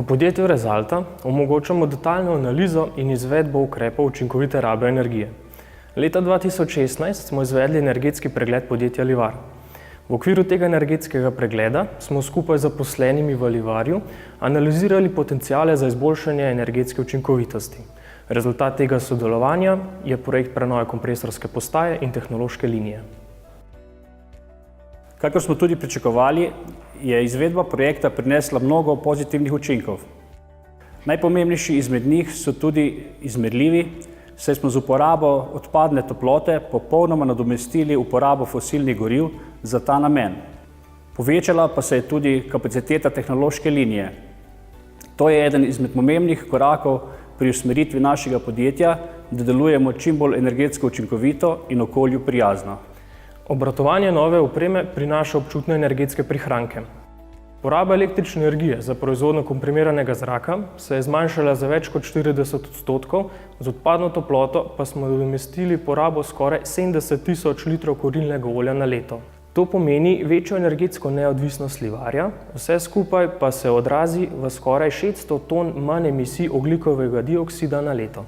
podjetju Resalta omogočamo detaljno analizo in izvedbo ukrepov učinkovite rabe energije. Leta 2016 smo izvedli energetski pregled podjetja Livar. V okviru tega energetskega pregleda smo skupaj z zaposlenimi v Livarju analizirali potenciale za izboljšanje energetske učinkovitosti. Rezultat tega sodelovanja je projekt prenove kompresorske postaje in tehnološke linije. Kakor smo tudi pričakovali, je izvedba projekta prinesla mnogo pozitivnih učinkov. Najpomembnejši izmed njih so tudi izmerljivi, saj smo z uporabo odpadne toplote popolnoma nadomestili uporabo fosilnih goriv za ta namen. Povečala pa se je tudi kapaciteta tehnološke linije. To je eden izmed pomembnih korakov pri usmeritvi našega podjetja, da delujemo čim bolj energetsko učinkovito in okolju prijazno. Obratovanje nove opreme prinaša občutne energetske prihranke. Poraba električne energije za proizvodnjo komprimiranega zraka se je zmanjšala za več kot 40%, z odpadno toploto pa smo nadomestili porabo skoraj 70 tisoč litrov kurilnega olja na leto. To pomeni večjo energetsko neodvisnost Livarja, vse skupaj pa se odrazi v skoraj 600 ton manj emisij ogljikovega dioksida na leto.